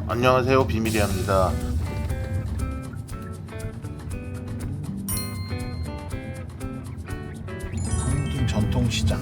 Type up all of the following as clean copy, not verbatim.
안녕하세요, 비밀이야입니다. 한국 전통시장.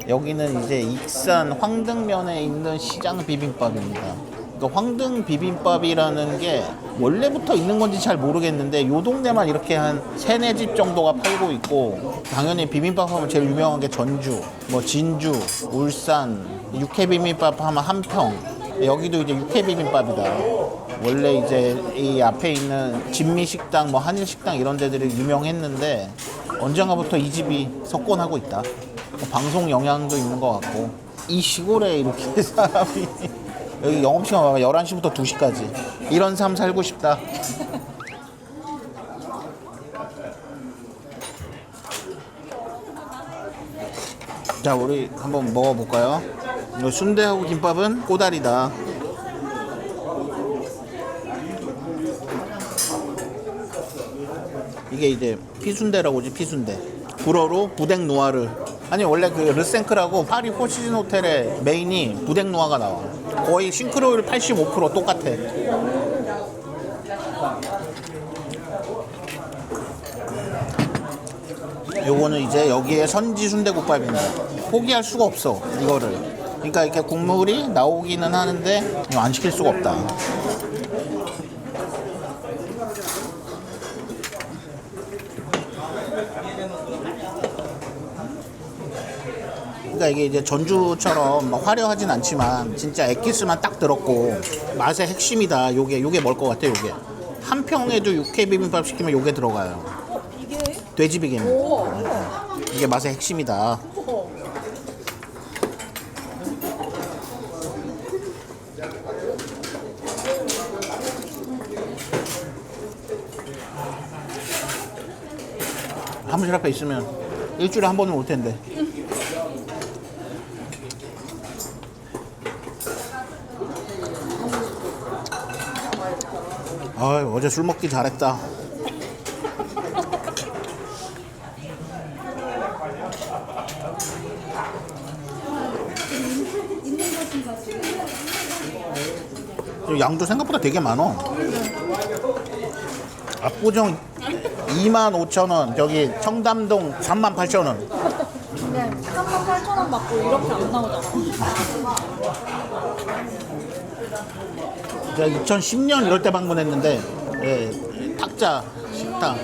여기는 이제 익산 황등면에 있는 시장 비빔밥입니다. 그러니까 황등 비빔밥이라는 게 원래부터 있는 건지 잘 모르겠는데 요 동네만 이렇게 한 3-4집 정도가 팔고 있고, 당연히 비빔밥 하면 제일 유명한 게 전주, 뭐 진주, 울산, 육회 비빔밥 하면 한평. 여기도 이제 육회 비빔밥이다. 원래 이제 이 앞에 있는 진미식당, 뭐 한일식당 이런 데들이 유명했는데 언젠가부터 이 집이 석권하고 있다. 방송 영향도 있는 것 같고. 이 시골에 이렇게 사람이 여기 영업시간 봐봐. 11시부터 2시까지 이런 삶 살고 싶다. 자, 우리 한번 먹어볼까요? 이 순대하고 김밥은 꼬다리다. 이게 이제 피순대라고 하지. 피순대, 불어로 부댕 누아르. 아니 원래 그 르생크라고 파리 포시즌 호텔의 메인이 부댕 누아가 나와. 거의 싱크로율 85% 똑같아. 요거는 이제 여기에 선지 순대국밥입니다. 포기할 수가 없어 이거를. 그러니까 이렇게 국물이 나오기는 하는데 이거 안 시킬 수가 없다. 그러니까 이게 이제 전주처럼 막 화려하진 않지만 진짜 엑기스만 딱 들었고 맛의 핵심이다. 요게 뭘 것 같아. 요게 한평에도 육회 비빔밥 시키면 요게 들어가요. 이게? 돼지비빔입니다. 이게 맛의 핵심이다. 사무실 앞에 있으면 일주일에 한 번은 올 텐데. 아, 어제 술 먹기 잘했다. 양도 생각보다 되게 많어. 압구정 25,000원, 저기 청담동 38,000원. 네, 38,000원 받고 이렇게 안 나오잖아. 제가 2010년 이럴 때 방문했는데, 예, 탁자 식당.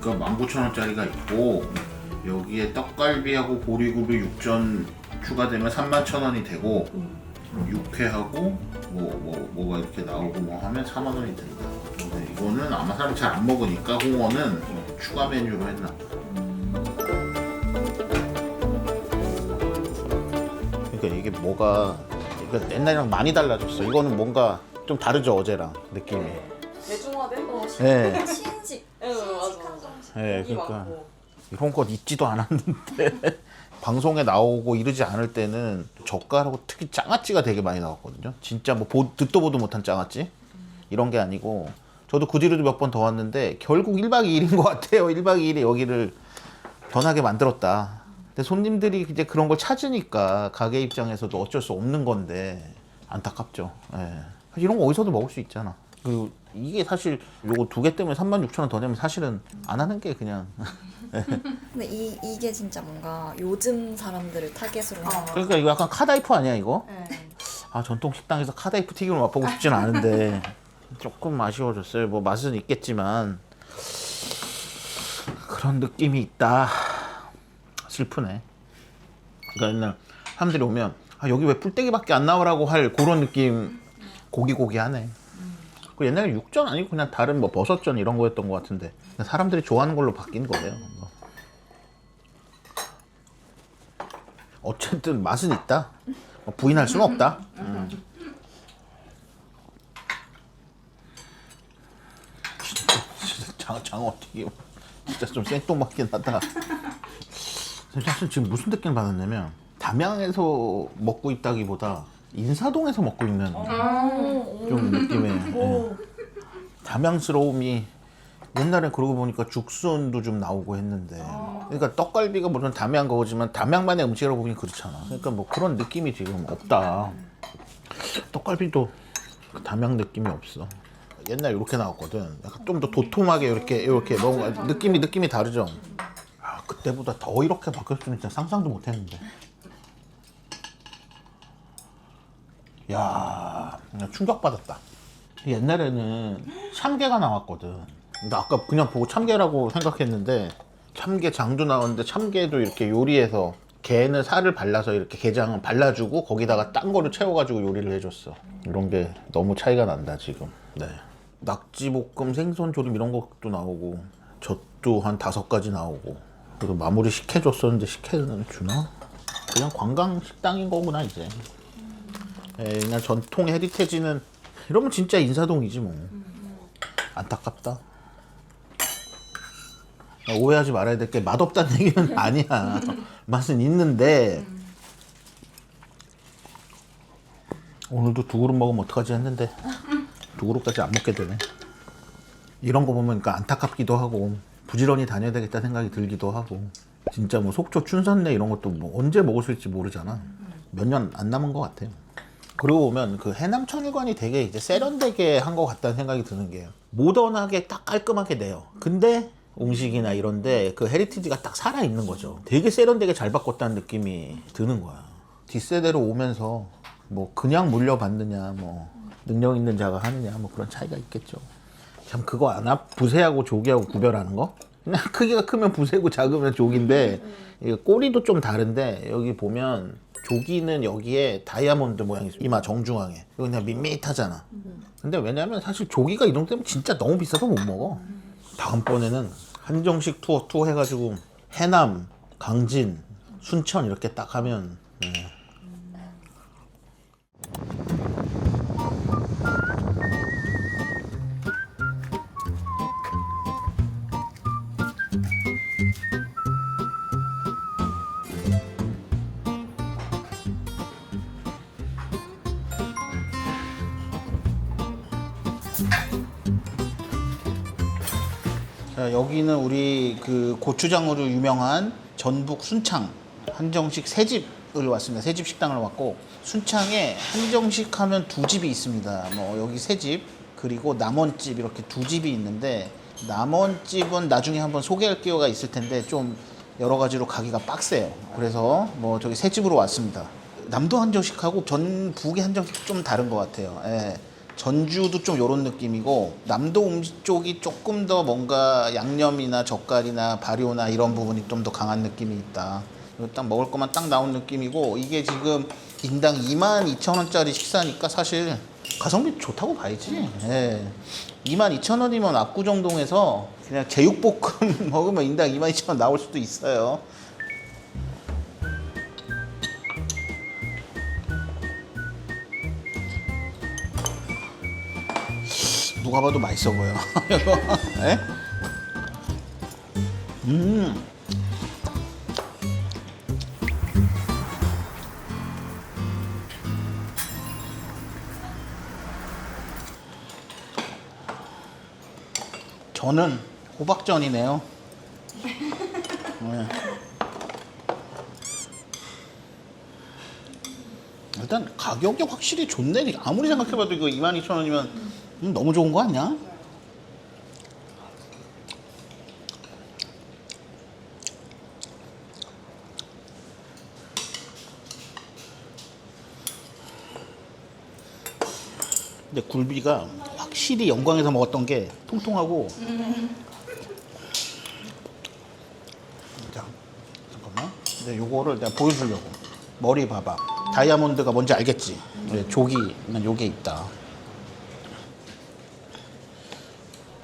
그러니까 19,000원짜리가 있고 여기에 떡갈비하고 보리굴비 육전 추가되면 31,000원이 되고 육회하고 뭐가 이렇게 나오고 뭐 하면 4만원이 된다. 근데 이거는 아마 사람이 잘 안 먹으니까 홍어는 추가 메뉴로 했나 보다. 그러니까 이게 뭐가, 그러니까 옛날이랑 많이 달라졌어. 이거는 뭔가 좀 다르죠, 어제랑 느낌이. 대중화된 거. 예, 신식. 맞아. 예, 그러니까 이런 거 있지도 않았는데 방송에 나오고 이러지 않을 때는 젓갈하고 특히 장아찌가 되게 많이 나왔거든요. 진짜 뭐 듣도 보도 못한 장아찌 이런 게 아니고, 저도 그 뒤로도 몇 번 더 왔는데 결국 1박 2일인 것 같아요. 1박 2일이 여기를 변하게 만들었다. 근데 손님들이 이제 그런 걸 찾으니까 가게 입장에서도 어쩔 수 없는 건데 안타깝죠. 예. 이런 거 어디서도 먹을 수 있잖아. 그리고 이게 사실 요거 2개 때문에 36,000원 더 내면 사실은 안 하는 게 그냥. 근데 이게 진짜 뭔가 요즘 사람들을 타겟으로 하는 거. 그러니까 이거 약간 카다이프 아니야 이거? 네. 아, 전통 식당에서 카다이프 튀김을 맛보고 싶진 않은데 조금 아쉬워졌어요. 뭐 맛은 있겠지만 그런 느낌이 있다. 슬프네. 그러니까 옛날 사람들이 오면 아, 여기 왜 뿔떼기밖에 안 나오라고 할 그런 느낌. 고기고기하네. 그 옛날에 육전 아니고 그냥 다른 뭐 버섯전 이런 거였던 것 같은데 사람들이 좋아하는 걸로 바뀐 거예요. 어쨌든 맛은 있다. 부인할 수는 없다. 진짜 장어 튀김 진짜 좀 생뚱맞긴 하다. 사실 지금 무슨 느낌을 받았냐면 담양에서 먹고 있다기보다 인사동에서 먹고 있는 좀 느낌의 담양스러움이. 옛날에 그러고 보니까 죽순도 좀 나오고 했는데 그러니까 떡갈비가 물론 담양 거지만 담양만의 음식이라고 보긴 그렇잖아. 그러니까 뭐 그런 느낌이 지금 없다. 떡갈비도 그 담양 느낌이 없어. 옛날 이렇게 나왔거든. 약간 좀 더 도톰하게 이렇게 뭔가 느낌이 다르죠. 아, 그때보다 더 이렇게 바뀔 줄은 진짜 상상도 못했는데. 야, 그냥 충격받았다. 옛날에는 참게가 나왔거든. 근데 아까 그냥 보고 참게라고 생각했는데 참게 장도 나왔는데 참게도 이렇게 요리해서 게는 살을 발라서 이렇게 게장을 발라주고 거기다가 딴 거를 채워가지고 요리를 해줬어. 이런 게 너무 차이가 난다 지금. 네. 낙지볶음, 생선조림 이런 것도 나오고 젓도 한 5가지 나오고 그리고 마무리 식혜줬었는데 식혜는 주나? 그냥 관광 식당인 거구나 이제. 그냥 전통 헤리테지는 이러면 진짜 인사동이지 뭐. 안타깝다. 오해하지 말아야 될 게 맛없다는 얘기는 아니야. 맛은 있는데 오늘도 2그릇 먹으면 어떡하지 했는데 2그릇까지 안 먹게 되네. 이런 거 보면 그러니까 안타깝기도 하고 부지런히 다녀야 되겠다 생각이 들기도 하고 진짜 뭐 속초 춘선내 이런 것도 뭐 언제 먹을 수 있을지 모르잖아. 몇 년 안 남은 것 같아요. 그러고 보면 그 해남 천일관이 되게 이제 세련되게 한 것 같다는 생각이 드는 게 모던하게 딱 깔끔하게 내요. 근데 음식이나 이런데 그 헤리티지가 딱 살아있는 거죠. 되게 세련되게 잘 바꿨다는 느낌이 드는 거야. 뒷세대로 오면서 뭐 그냥 물려받느냐 뭐 능력 있는 자가 하느냐 뭐 그런 차이가 있겠죠. 참 그거 아나? 부세하고 조기하고 구별하는 거? 그냥 크기가 크면 부세고 작으면 조기인데 이게 꼬리도 좀 다른데 여기 보면 조기는 여기에 다이아몬드 모양이 있어. 이마 정중앙에. 이거 그냥 밋밋하잖아. 근데 왜냐면 사실 조기가 이 정도 되면 진짜 너무 비싸서 못 먹어. 다음번에는 한정식 투어 해가지고 해남, 강진, 순천 이렇게 딱 하면 자, 여기는 우리 그 고추장으로 유명한 전북 순창 한정식 새집을 왔습니다. 새집 식당을 왔고 순창에 한정식 하면 2집이 있습니다. 뭐 여기 새집 그리고 남원집 이렇게 2집이 있는데 남원집은 나중에 한번 소개할 기회가 있을 텐데 좀 여러 가지로 가기가 빡세요. 그래서 뭐 저기 새집으로 왔습니다. 남도 한정식하고 전북의 한정식 좀 다른 것 같아요. 예. 전주도 좀 요런 느낌이고 남도 음식 쪽이 조금 더 뭔가 양념이나 젓갈이나 발효나 이런 부분이 좀 더 강한 느낌이 있다. 딱 먹을 것만 딱 나온 느낌이고 이게 지금 인당 22,000원짜리 식사니까 사실 가성비 좋다고 봐야지. 예. 22,000원이면 압구정동에서 그냥 제육볶음 먹으면 인당 22,000원 나올 수도 있어요. 누가 봐도 맛있어 보여. 에? 저는 호박전이네요. 네. 일단 가격이 확실히 좋네. 아무리 생각해봐도 이거 22,000원이면 너무 좋은 거 아니야? 근데 굴비가 확실히 영광에서 먹었던 게 통통하고 자, 잠깐만. 근데 요거를 내가 보여주려고 머리 봐봐. 다이아몬드가 뭔지 알겠지? 네, 조기는 요게 있다.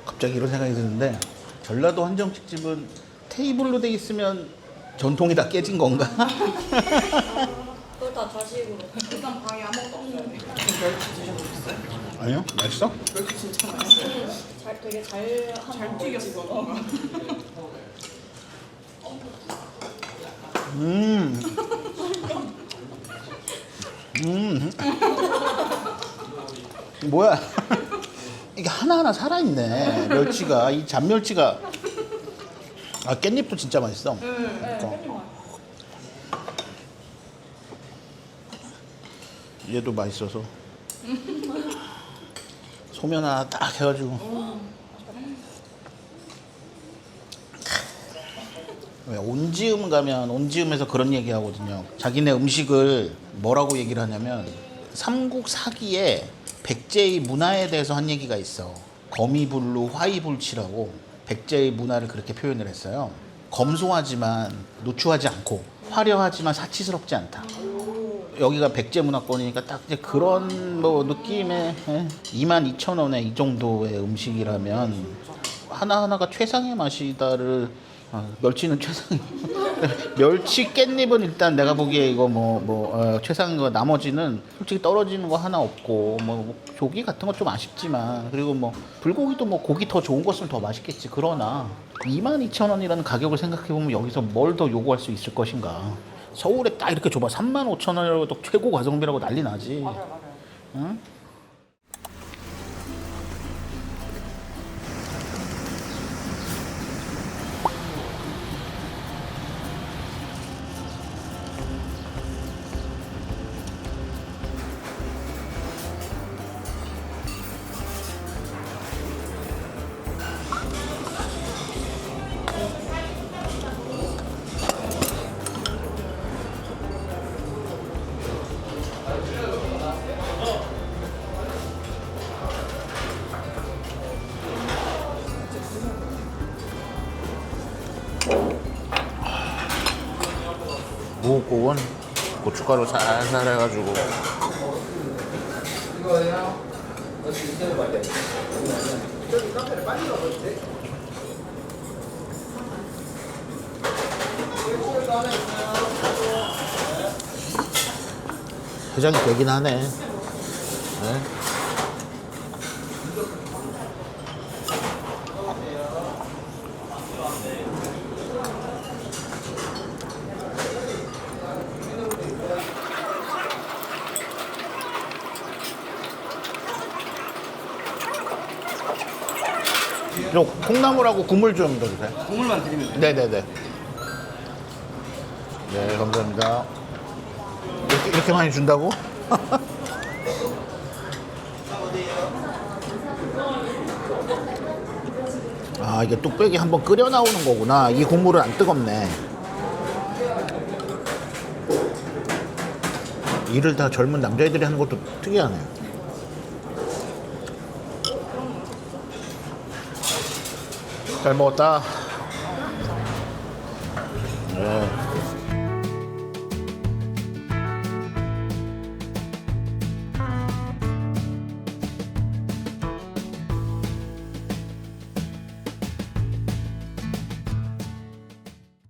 갑자기 이런 생각이 드는데 전라도 한정식집은 테이블로 돼 있으면 전통이 다 깨진 건가? 그걸 다 좌식으로. 일단 방에 아무것도 없어요. 멸치 드셔보셨어요? 아니요? 맛있어? 멸치 진짜 맛있어요. 되게 잘 잘 튀겼어. 뭐야? 이게 하나하나 살아있네. 멸치가 이 잡멸치가 아 깻잎도 진짜 맛있어. 그러니까. 얘도 맛있어서 소면 하나 딱 해가지고 왜 온지음 가면 온지음에서 그런 얘기 하거든요. 자기네 음식을 뭐라고 얘기를 하냐면 삼국 사기에 백제의 문화에 대해서 한 얘기가 있어. 거미불루 화이불치라고 백제의 문화를 그렇게 표현을 했어요. 검소하지만 누추하지 않고 화려하지만 사치스럽지 않다. 여기가 백제 문화권이니까 딱 이제 그런 뭐 느낌의 22,000원에 이 정도의 음식이라면 하나하나가 최상의 맛이다를 멸치는 최상 멸치 깻잎은 일단 내가 보기에 이거 최상인 거 나머지는 솔직히 떨어지는 거 하나 없고 뭐 조기 같은 거 좀 아쉽지만 그리고 뭐 불고기도 뭐 고기 더 좋은 거 쓰면 더 맛있겠지. 그러나 22,000원이라는 가격을 생각해 보면 여기서 뭘 더 요구할 수 있을 것인가. 서울에 딱 이렇게 줘봐 35,000원이라고 또 최고 가성비라고 난리 나지. 맞아요. 응? 무국은 고춧가루 살살 해가지고 해장이 되긴 하네. 네. 요 콩나물하고 국물 좀 넣어주세요. 국물만 드리면 돼요. 네네네. 네, 감사합니다. 이렇게 많이 준다고? 아, 이게 뚝배기 한번 끓여 나오는 거구나. 이 국물은 안 뜨겁네. 일을 다 젊은 남자애들이 하는 것도 특이하네. 잘 먹었다. 네.